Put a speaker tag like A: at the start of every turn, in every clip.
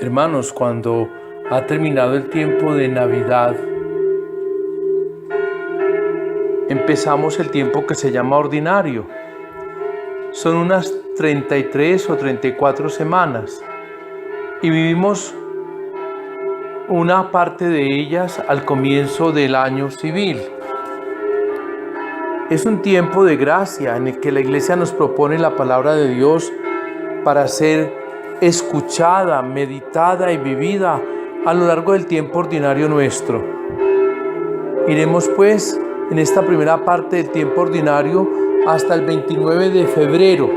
A: Hermanos, cuando ha terminado el tiempo de Navidad, empezamos el tiempo que se llama ordinario. Son unas 33 o 34 semanas y vivimos una parte de ellas al comienzo del año civil. Es un tiempo de gracia en el que la Iglesia nos propone la palabra de Dios para ser escuchada, meditada y vivida a lo largo del tiempo ordinario nuestro. Iremos pues en esta primera parte del tiempo ordinario hasta el 29 de febrero,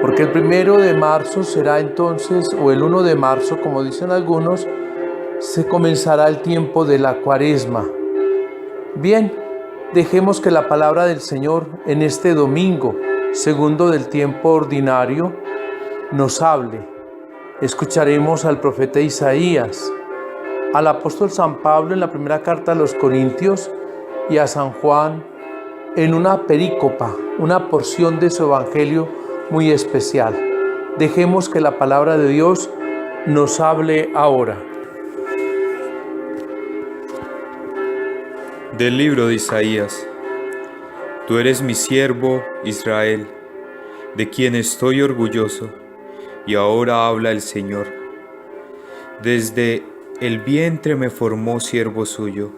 A: porque el 1 de marzo será entonces, o el 1 de marzo, como dicen algunos, se comenzará el tiempo de la Cuaresma. Bien, dejemos que la palabra del Señor en este domingo, segundo del tiempo ordinario, nos hable. Escucharemos al profeta Isaías, al apóstol San Pablo en la primera carta a los Corintios y a San Juan en una perícopa, una porción de su evangelio muy especial. Dejemos que la palabra de Dios nos hable ahora.
B: Del libro de Isaías. Tú eres mi siervo, Israel, de quien estoy orgulloso, y ahora habla el Señor. Desde el vientre me formó siervo suyo,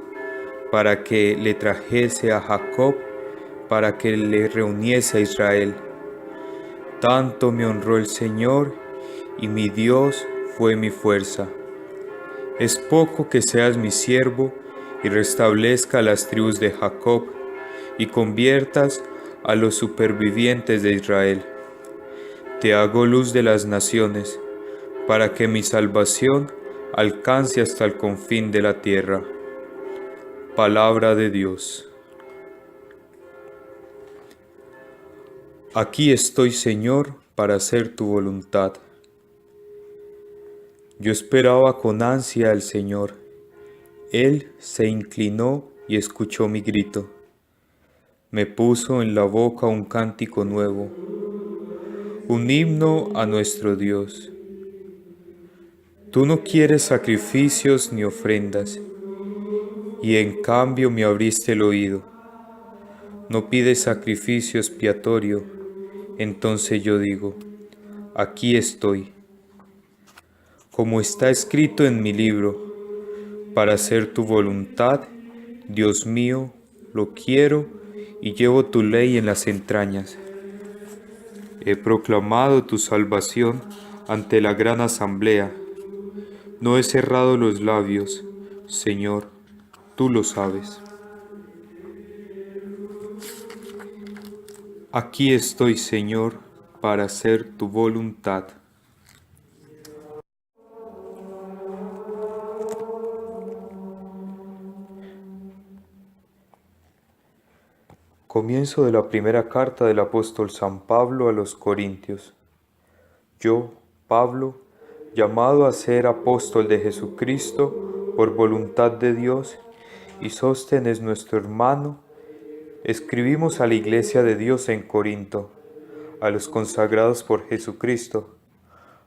B: para que le trajese a Jacob, para que le reuniese a Israel. Tanto me honró el Señor, y mi Dios fue mi fuerza. Es poco que seas mi siervo, y restablezca las tribus de Jacob, y conviertas a los supervivientes de Israel. Te hago luz de las naciones, para que mi salvación alcance hasta el confín de la tierra. Palabra de Dios. Aquí estoy, Señor, para hacer tu voluntad. Yo esperaba con ansia al Señor. Él se inclinó y escuchó mi grito. Me puso en la boca un cántico nuevo, un himno a nuestro Dios. Tú no quieres sacrificios ni ofrendas, y en cambio me abriste el oído. No pides sacrificio expiatorio, entonces yo digo, aquí estoy. Como está escrito en mi libro, para hacer tu voluntad, Dios mío, lo quiero y llevo tu ley en las entrañas. He proclamado tu salvación ante la gran asamblea. No he cerrado los labios, Señor, tú lo sabes. Aquí estoy, Señor, para hacer tu voluntad. Comienzo de la primera carta del apóstol San Pablo a los Corintios. Yo, Pablo, llamado a ser apóstol de Jesucristo por voluntad de Dios, y Sóstenes nuestro hermano, escribimos a la iglesia de Dios en Corinto, a los consagrados por Jesucristo,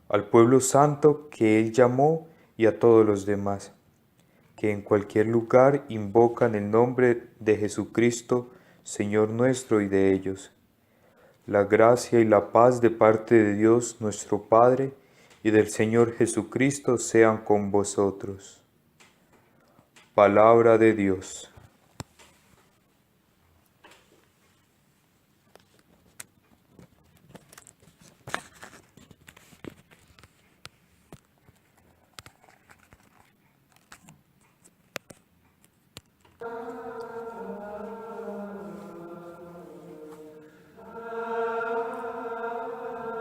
B: al pueblo santo que Él llamó y a todos los demás, que en cualquier lugar invocan el nombre de Jesucristo, Señor nuestro, y de ellos. La gracia y la paz de parte de Dios nuestro Padre y del Señor Jesucristo sean con vosotros. Palabra de Dios.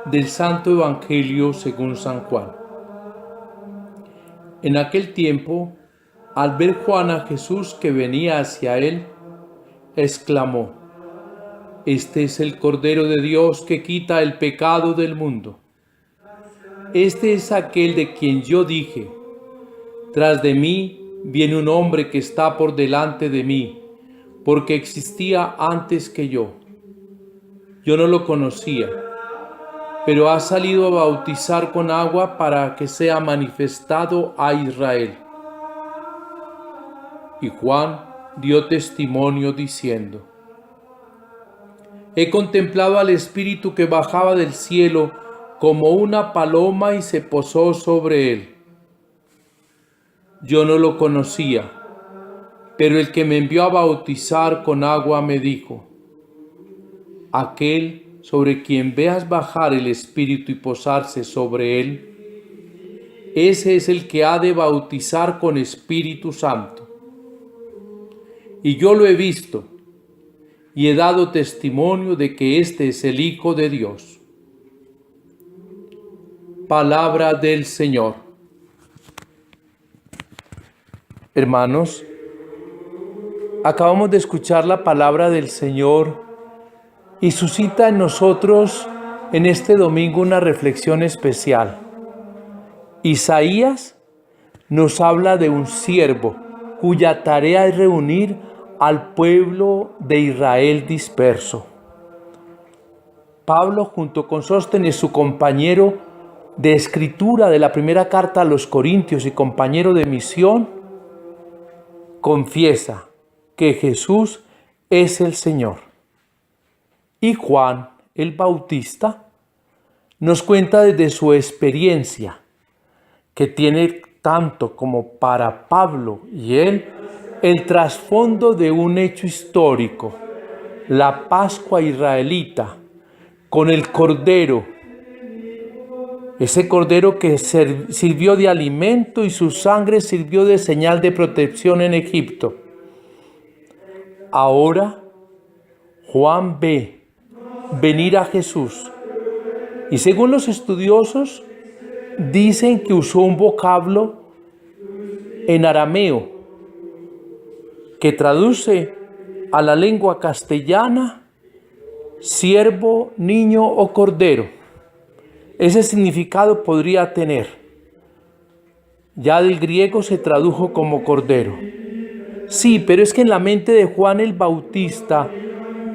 A: Del Santo Evangelio según San Juan. En aquel tiempo, al ver Juan a Jesús que venía hacia él, exclamó: Este es el Cordero de Dios que quita el pecado del mundo. Este es aquel de quien yo dije: Tras de mí viene un hombre que está por delante de mí, porque existía antes que yo. Yo no lo conocía, pero ha salido a bautizar con agua para que sea manifestado a Israel. Y Juan dio testimonio diciendo: he contemplado al Espíritu que bajaba del cielo como una paloma y se posó sobre él. Yo no lo conocía, pero el que me envió a bautizar con agua me dijo: aquel sobre quien veas bajar el Espíritu y posarse sobre él, ese es el que ha de bautizar con Espíritu Santo. Y yo lo he visto, y he dado testimonio de que este es el Hijo de Dios. Palabra del Señor. Hermanos, acabamos de escuchar la palabra del Señor y suscita en nosotros en este domingo una reflexión especial. Isaías nos habla de un siervo cuya tarea es reunir al pueblo de Israel disperso. Pablo, junto con Sóstenes, su compañero de escritura de la primera carta a los Corintios y compañero de misión, confiesa que Jesús es el Señor. Y Juan, el Bautista, nos cuenta desde su experiencia, que tiene tanto como para Pablo y él el trasfondo de un hecho histórico, la Pascua israelita, con el Cordero, ese Cordero que sirvió de alimento y su sangre sirvió de señal de protección en Egipto. Ahora Juan ve venir a Jesús y según los estudiosos dicen que usó un vocablo en arameo que traduce a la lengua castellana siervo, niño o cordero. Ese significado podría tener. Ya del griego se tradujo como cordero. Sí, pero es que en la mente de Juan el Bautista,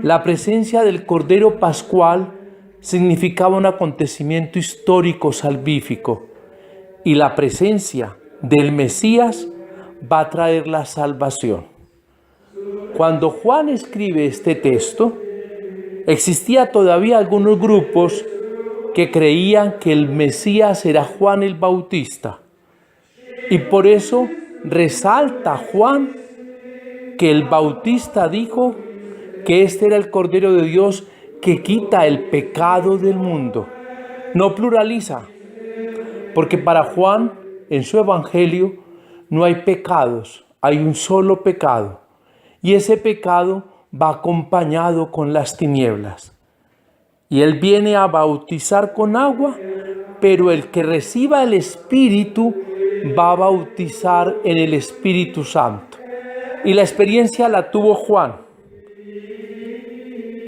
A: la presencia del Cordero Pascual significaba un acontecimiento histórico salvífico y la presencia del Mesías va a traer la salvación. Cuando Juan escribe este texto, existía todavía algunos grupos que creían que el Mesías era Juan el Bautista y por eso resalta Juan que el Bautista dijo que este era el Cordero de Dios que quita el pecado del mundo. No pluraliza, porque para Juan, en su evangelio, no hay pecados, hay un solo pecado. Y ese pecado va acompañado con las tinieblas. Y él viene a bautizar con agua, pero el que reciba el Espíritu va a bautizar en el Espíritu Santo. Y la experiencia la tuvo Juan.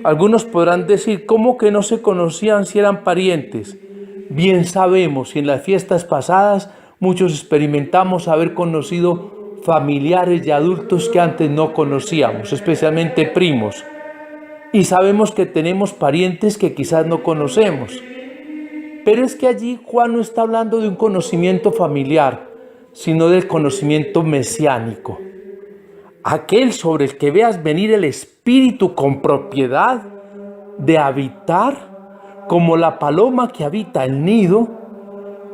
A: Algunos podrán decir, ¿cómo que no se conocían si eran parientes? Bien sabemos, y en las fiestas pasadas muchos experimentamos haber conocido familiares y adultos que antes no conocíamos, especialmente primos. Y sabemos que tenemos parientes que quizás no conocemos. Pero es que allí Juan no está hablando de un conocimiento familiar, sino del conocimiento mesiánico. Aquel sobre el que veas venir el Espíritu con propiedad de habitar, como la paloma que habita el nido,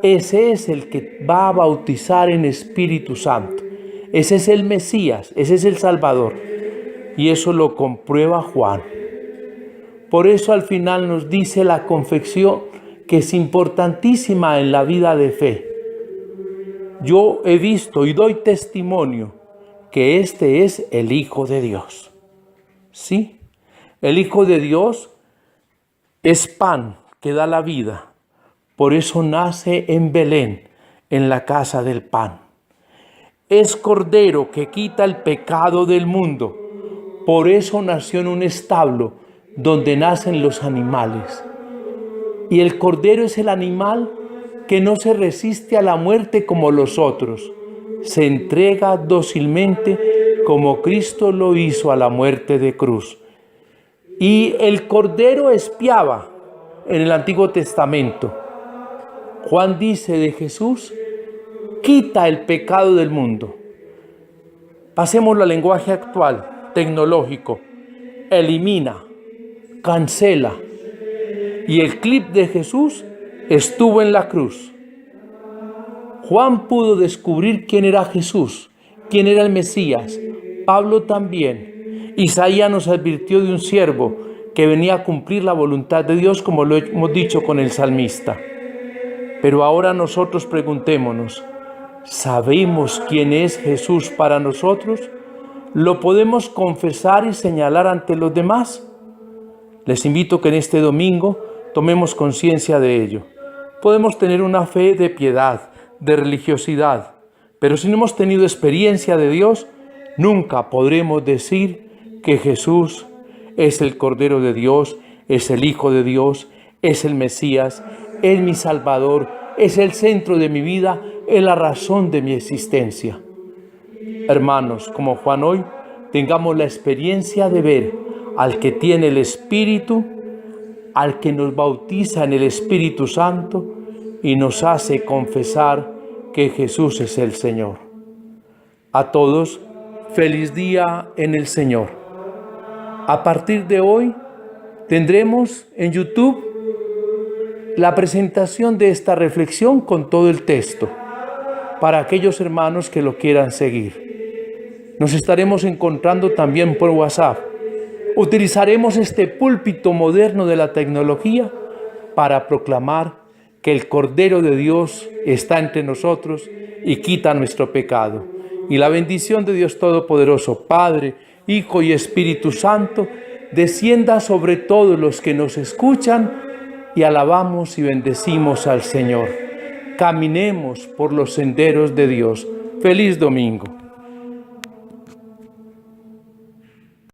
A: ese es el que va a bautizar en Espíritu Santo. Ese es el Mesías, ese es el Salvador. Y eso lo comprueba Juan. Por eso al final nos dice la confesión que es importantísima en la vida de fe. Yo he visto y doy testimonio que este es el Hijo de Dios. Sí, el Hijo de Dios es pan que da la vida. Por eso nace en Belén, en la casa del pan. Es Cordero que quita el pecado del mundo. Por eso nació en un establo donde nacen los animales. Y el Cordero es el animal que no se resiste a la muerte como los otros. Se entrega dócilmente como Cristo lo hizo a la muerte de cruz. Y el Cordero expiaba en el Antiguo Testamento. Juan dice de Jesús: quita el pecado del mundo. Pasémoslo al lenguaje actual, tecnológico. Elimina, cancela. Y el clip de Jesús estuvo en la cruz. Juan pudo descubrir quién era Jesús, quién era el Mesías. Pablo también. Isaías nos advirtió de un siervo que venía a cumplir la voluntad de Dios, como lo hemos dicho con el salmista. Pero ahora nosotros preguntémonos, ¿sabemos quién es Jesús para nosotros? ¿Lo podemos confesar y señalar ante los demás? Les invito que en este domingo tomemos conciencia de ello. Podemos tener una fe de piedad, de religiosidad, pero si no hemos tenido experiencia de Dios, nunca podremos decir que Jesús es el Cordero de Dios, es el Hijo de Dios, es el Mesías, es mi Salvador, es el centro de mi vida, es la razón de mi existencia. Hermanos, como Juan hoy, tengamos la experiencia de ver al que tiene el Espíritu, al que nos bautiza en el Espíritu Santo y nos hace confesar que Jesús es el Señor. A todos, feliz día en el Señor. A partir de hoy tendremos en YouTube la presentación de esta reflexión con todo el texto para aquellos hermanos que lo quieran seguir. Nos estaremos encontrando también por WhatsApp. Utilizaremos este púlpito moderno de la tecnología para proclamar que el Cordero de Dios está entre nosotros y quita nuestro pecado. Y la bendición de Dios Todopoderoso, Padre, Hijo y Espíritu Santo, descienda sobre todos los que nos escuchan y alabamos y bendecimos al Señor. Caminemos por los senderos de Dios. Feliz domingo.